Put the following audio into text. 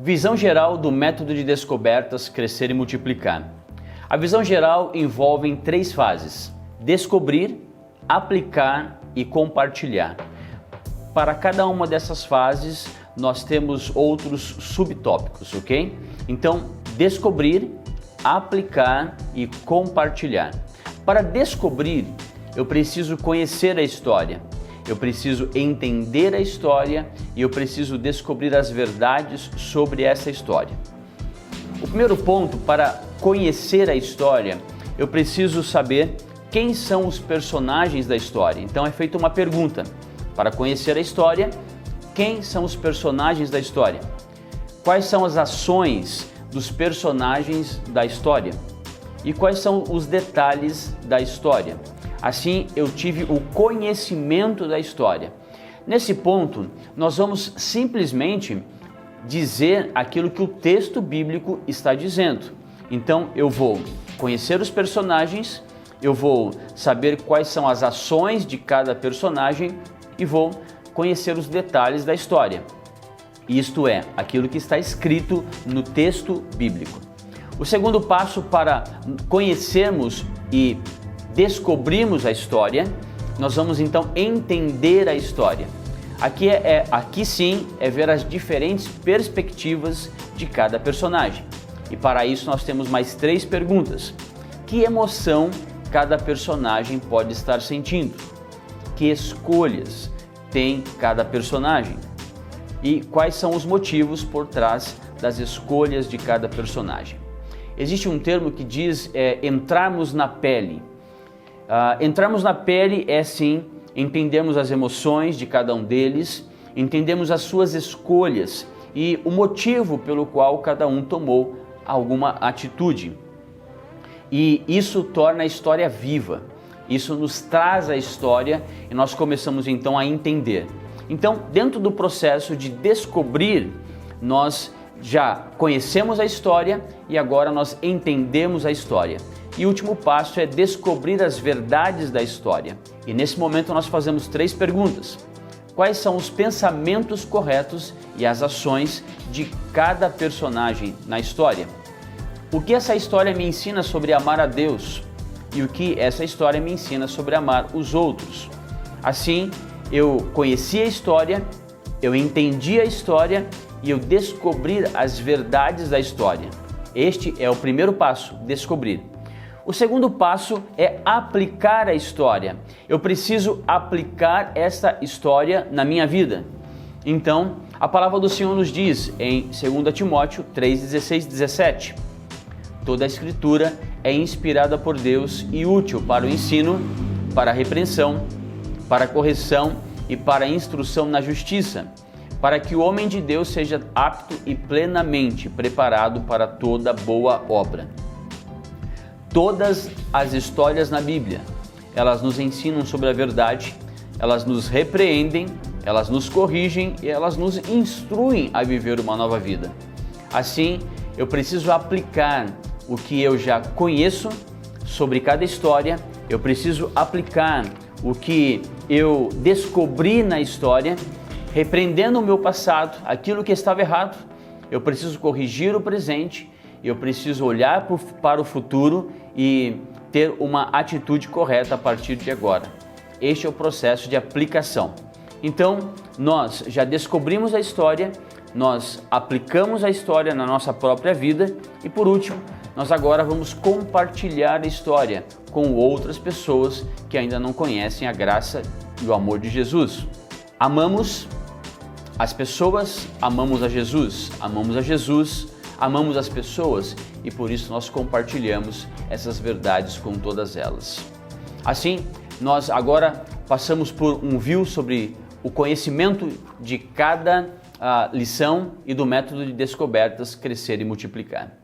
Visão geral do método de descobertas Crescer e Multiplicar. A visão geral envolve 3 fases: descobrir, aplicar e compartilhar. Para cada uma dessas fases, nós temos outros subtópicos, ok? Então, descobrir, aplicar e compartilhar. Para descobrir, eu preciso conhecer a história. Eu preciso entender a história e eu preciso descobrir as verdades sobre essa história. O primeiro ponto, para conhecer a história, eu preciso saber quem são os personagens da história. Então é feita uma pergunta. Para conhecer a história, quem são os personagens da história? Quais são as ações dos personagens da história? E quais são os detalhes da história? Assim, eu tive o conhecimento da história. Nesse ponto, nós vamos simplesmente dizer aquilo que o texto bíblico está dizendo. Então, eu vou conhecer os personagens, eu vou saber quais são as ações de cada personagem e vou conhecer os detalhes da história. Isto é, aquilo que está escrito no texto bíblico. O segundo passo para conhecermos e descobrimos a história, nós vamos então entender a história. Aqui sim é ver as diferentes perspectivas de cada personagem. E para isso nós temos mais 3 perguntas. Que emoção cada personagem pode estar sentindo? Que escolhas tem cada personagem? E quais são os motivos por trás das escolhas de cada personagem? Existe um termo que diz entrarmos na pele. Entrarmos na pele é sim entendermos as emoções de cada um deles, entendemos as suas escolhas e o motivo pelo qual cada um tomou alguma atitude. E isso torna a história viva, isso nos traz a história e nós começamos então a entender. Então, dentro do processo de descobrir, nós já conhecemos a história e agora nós entendemos a história. E o último passo é descobrir as verdades da história. E nesse momento nós fazemos 3 perguntas. Quais são os pensamentos corretos e as ações de cada personagem na história? O que essa história me ensina sobre amar a Deus? E o que essa história me ensina sobre amar os outros? Assim, eu conheci a história, eu entendi a história e eu descobri as verdades da história. Este é o primeiro passo, descobrir. O segundo passo é aplicar a história. Eu preciso aplicar essa história na minha vida. Então, a palavra do Senhor nos diz em 2 Timóteo 3:16, 17: toda a escritura é inspirada por Deus e útil para o ensino, para a repreensão, para a correção e para a instrução na justiça, para que o homem de Deus seja apto e plenamente preparado para toda boa obra. Todas as histórias na Bíblia, elas nos ensinam sobre a verdade, elas nos repreendem, elas nos corrigem e elas nos instruem a viver uma nova vida. Assim, eu preciso aplicar o que eu já conheço sobre cada história, eu preciso aplicar o que eu descobri na história, repreendendo o meu passado, aquilo que estava errado. Eu preciso corrigir o presente, eu preciso olhar para o futuro e ter uma atitude correta a partir de agora. Este é o processo de aplicação. Então, nós já descobrimos a história, nós aplicamos a história na nossa própria vida e, por último, nós agora vamos compartilhar a história com outras pessoas que ainda não conhecem a graça e o amor de Jesus. Amamos as pessoas, amamos a Jesus, amamos as pessoas e por isso nós compartilhamos essas verdades com todas elas. Assim, nós agora passamos por um view sobre o conhecimento de cada lição e do método de descobertas Crescer e Multiplicar.